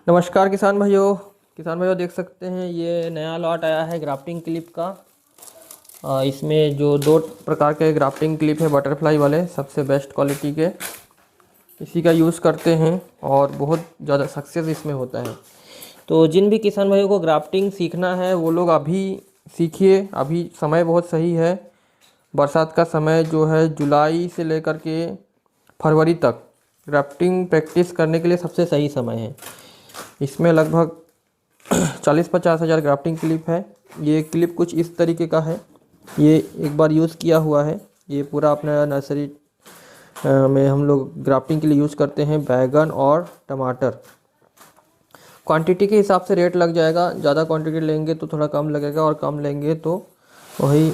नमस्कार किसान भाइयों देख सकते हैं ये नया लॉट आया है ग्राफ्टिंग क्लिप का। इसमें जो दो प्रकार के ग्राफ्टिंग क्लिप है बटरफ्लाई वाले सबसे बेस्ट क्वालिटी के, इसी का यूज़ करते हैं और बहुत ज़्यादा सक्सेस इसमें होता है। तो जिन भी किसान भाइयों को ग्राफ्टिंग सीखना है वो लोग अभी सीखिए, अभी समय बहुत सही है। बरसात का समय जो है जुलाई से लेकर के फरवरी तक ग्राफ्टिंग प्रैक्टिस करने के लिए सबसे सही समय है। इसमें लगभग 40-50 हज़ार ग्राफ्टिंग क्लिप है। ये क्लिप कुछ इस तरीके का है, ये एक बार यूज़ किया हुआ है। ये पूरा अपना नर्सरी में हम लोग ग्राफ्टिंग के लिए यूज़ करते हैं बैगन और टमाटर। क्वांटिटी के हिसाब से रेट लग जाएगा, ज़्यादा क्वांटिटी लेंगे तो थोड़ा कम लगेगा और कम लेंगे तो वही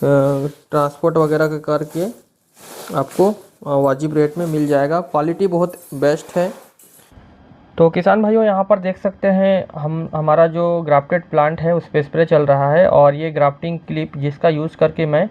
ट्रांसपोर्ट वगैरह का करके आपको वाजिब रेट में मिल जाएगा। क्वालिटी बहुत बेस्ट है। तो किसान भाइयों यहाँ पर देख सकते हैं हमारा जो ग्राफ्टेड प्लांट है उस पर स्प्रे चल रहा है और ये ग्राफ्टिंग क्लिप जिसका यूज़ करके मैं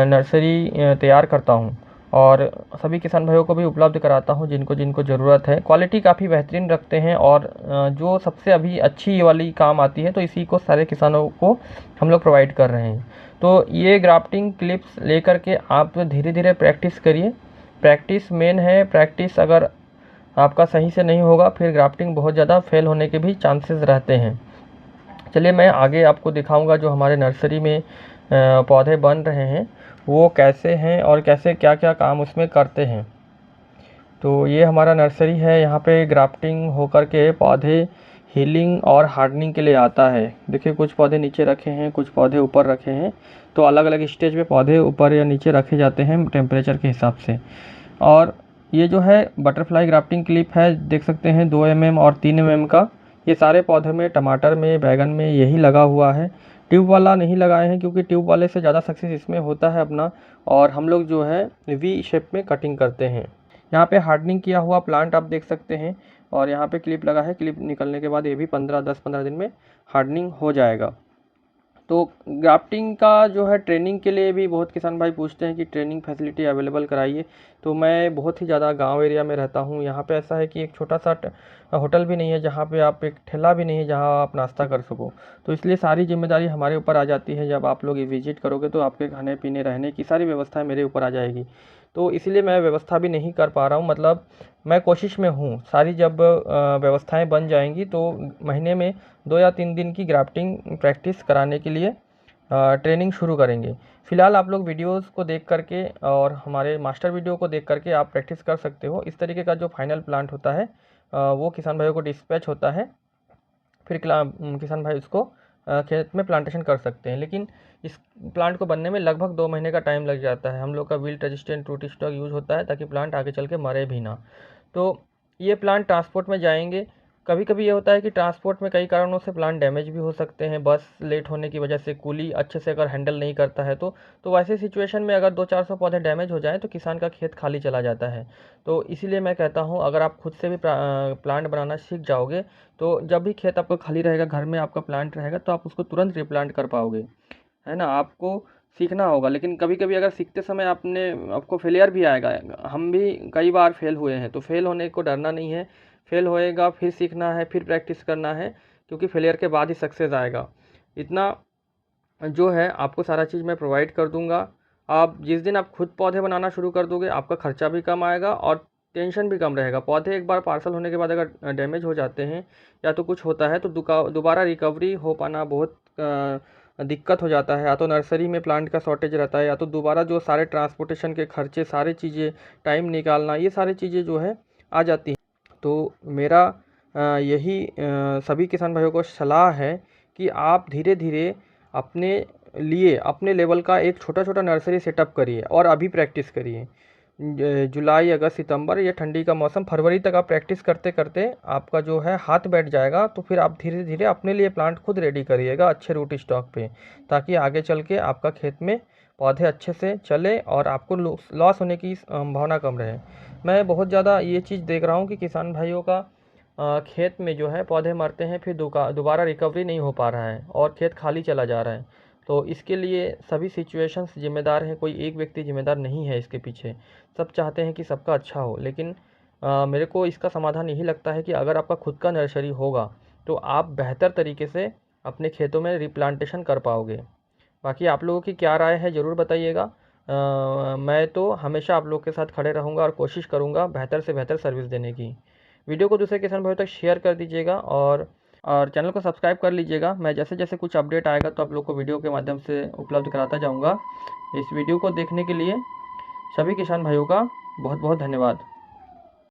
नर्सरी तैयार करता हूँ और सभी किसान भाइयों को भी उपलब्ध कराता हूँ जिनको जिनको ज़रूरत है। क्वालिटी काफ़ी बेहतरीन रखते हैं और जो सबसे अभी अच्छी वाली काम आती है तो इसी को सारे किसानों को हम लोग प्रोवाइड कर रहे हैं। तो ये ग्राफ्टिंग क्लिप्स लेकर के आप धीरे धीरे प्रैक्टिस करिए। प्रैक्टिस मेन है। प्रैक्टिस अगर आपका सही से नहीं होगा फिर ग्राफ्टिंग बहुत ज़्यादा फेल होने के भी चांसेस रहते हैं। चलिए मैं आगे आपको दिखाऊंगा जो हमारे नर्सरी में पौधे बन रहे हैं वो कैसे हैं और कैसे क्या क्या काम उसमें करते हैं। तो ये हमारा नर्सरी है, यहाँ पे ग्राफ्टिंग होकर के पौधे हीलिंग और हार्डनिंग के लिए आता है। देखिए कुछ पौधे नीचे रखे हैं, कुछ पौधे ऊपर रखे हैं। तो अलग अलग स्टेज पे पौधे ऊपर या नीचे रखे जाते हैं टेम्परेचर के हिसाब से। और ये जो है बटरफ्लाई ग्राफ्टिंग क्लिप है, देख सकते हैं 2 mm और 3 mm का। ये सारे पौधे में, टमाटर में, बैगन में यही लगा हुआ है। ट्यूब वाला नहीं लगाए हैं क्योंकि ट्यूब वाले से ज़्यादा सक्सेस इसमें होता है अपना। और हम लोग जो है वी शेप में कटिंग करते हैं। यहाँ पे हार्डनिंग किया हुआ प्लांट आप देख सकते हैं और यहाँ पे क्लिप लगा है। क्लिप निकलने के बाद ये भी 10-15 दिन में हार्डनिंग हो जाएगा। तो ग्राफ्टिंग का जो है ट्रेनिंग के लिए भी बहुत किसान भाई पूछते हैं कि ट्रेनिंग फैसिलिटी अवेलेबल कराइए। तो मैं बहुत ही ज़्यादा गांव एरिया में रहता हूं। यहाँ पे ऐसा है कि एक छोटा सा होटल भी नहीं है जहाँ पे आप, एक ठेला भी नहीं है जहाँ आप नाश्ता कर सको। तो इसलिए सारी जिम्मेदारी हमारे ऊपर आ जाती है। जब आप लोग विजिट करोगे तो आपके खाने पीने रहने की सारी व्यवस्थाएं मेरे ऊपर आ जाएगी। तो इसीलिए मैं व्यवस्था भी नहीं कर पा रहा हूँ। मतलब मैं कोशिश में हूँ, सारी जब व्यवस्थाएं बन जाएंगी तो महीने में 2 या 3 दिन की ग्राफ्टिंग प्रैक्टिस कराने के लिए ट्रेनिंग शुरू करेंगे। फ़िलहाल आप लोग वीडियोस को देख करके और हमारे मास्टर वीडियो को देख करके आप प्रैक्टिस कर सकते हो। इस तरीके का जो फाइनल प्लांट होता है वो किसान भाइयों को डिस्पैच होता है। फिर किसान भाई उसको खेत में प्लांटेशन कर सकते हैं। लेकिन इस प्लांट को बनने में लगभग 2 महीने का टाइम लग जाता है। हम लोग का wilt resistant root stock use होता है ताकि प्लांट आगे चल के मरे भी ना। तो ये प्लांट ट्रांसपोर्ट में जाएंगे। कभी कभी ये होता है कि ट्रांसपोर्ट में कई कारणों से प्लांट डैमेज भी हो सकते हैं। बस लेट होने की वजह से, कूली अच्छे से अगर हैंडल नहीं करता है तो वैसे सिचुएशन में अगर 200-400 पौधे डैमेज हो जाएँ तो किसान का खेत खाली चला जाता है। तो इसीलिए मैं कहता हूँ अगर आप खुद से भी प्लांट बनाना सीख जाओगे तो जब भी खेत आपका खाली रहेगा, घर में आपका प्लांट रहेगा तो आप उसको तुरंत रिप्लांट कर पाओगे, है ना। आपको सीखना होगा। लेकिन कभी कभी अगर सीखते समय आपको फेलियर भी आएगा। हम भी कई बार फेल हुए हैं। तो फेल होने को डरना नहीं है। फेल होएगा फिर सीखना है, फिर प्रैक्टिस करना है, क्योंकि फेलियर के बाद ही सक्सेस आएगा। इतना जो है आपको सारा चीज़ मैं प्रोवाइड कर दूंगा। आप जिस दिन आप खुद पौधे बनाना शुरू कर दोगे आपका खर्चा भी कम आएगा और टेंशन भी कम रहेगा। पौधे एक बार पार्सल होने के बाद अगर डैमेज हो जाते हैं या तो कुछ होता है तो दोबारा रिकवरी हो पाना बहुत दिक्कत हो जाता है। या तो नर्सरी में प्लांट का शॉर्टेज रहता है या तो दोबारा जो सारे ट्रांसपोर्टेशन के खर्चे, सारी चीज़ें, टाइम निकालना, ये सारी चीज़ें जो है आ जाती हैं। तो मेरा यही सभी किसान भाइयों को सलाह है कि आप धीरे धीरे अपने लिए, अपने लेवल का एक छोटा छोटा नर्सरी सेटअप करिए और अभी प्रैक्टिस करिए। जुलाई, अगस्त, सितंबर, ये ठंडी का मौसम, फरवरी तक आप प्रैक्टिस करते करते आपका जो है हाथ बैठ जाएगा। तो फिर आप धीरे धीरे अपने लिए प्लांट खुद रेडी करिएगा अच्छे रूट स्टॉक पे, ताकि आगे चल के आपका खेत में पौधे अच्छे से चले और आपको लॉस होने की संभावना कम रहे। मैं बहुत ज़्यादा ये चीज़ देख रहा हूँ कि किसान भाइयों का खेत में जो है पौधे मरते हैं, फिर दोबारा रिकवरी नहीं हो पा रहा है और खेत खाली चला जा रहा है। तो इसके लिए सभी सिचुएशंस जिम्मेदार हैं, कोई एक व्यक्ति जिम्मेदार नहीं है इसके पीछे। सब चाहते हैं कि सबका अच्छा हो, लेकिन मेरे को इसका समाधान यही लगता है कि अगर आपका खुद का नर्सरी होगा तो आप बेहतर तरीके से अपने खेतों में रिप्लांटेशन कर पाओगे। बाकी आप लोगों की क्या राय है ज़रूर बताइएगा। मैं तो हमेशा आप लोग के साथ खड़े रहूँगा और कोशिश करूँगा बेहतर से बेहतर सर्विस देने की। वीडियो को दूसरे किसान भाइयों तक शेयर कर दीजिएगा और चैनल को सब्सक्राइब कर लीजिएगा। मैं जैसे जैसे कुछ अपडेट आएगा तो आप लोग को वीडियो के माध्यम से उपलब्ध कराता जाऊँगा। इस वीडियो को देखने के लिए सभी किसान भाइयों का बहुत बहुत धन्यवाद।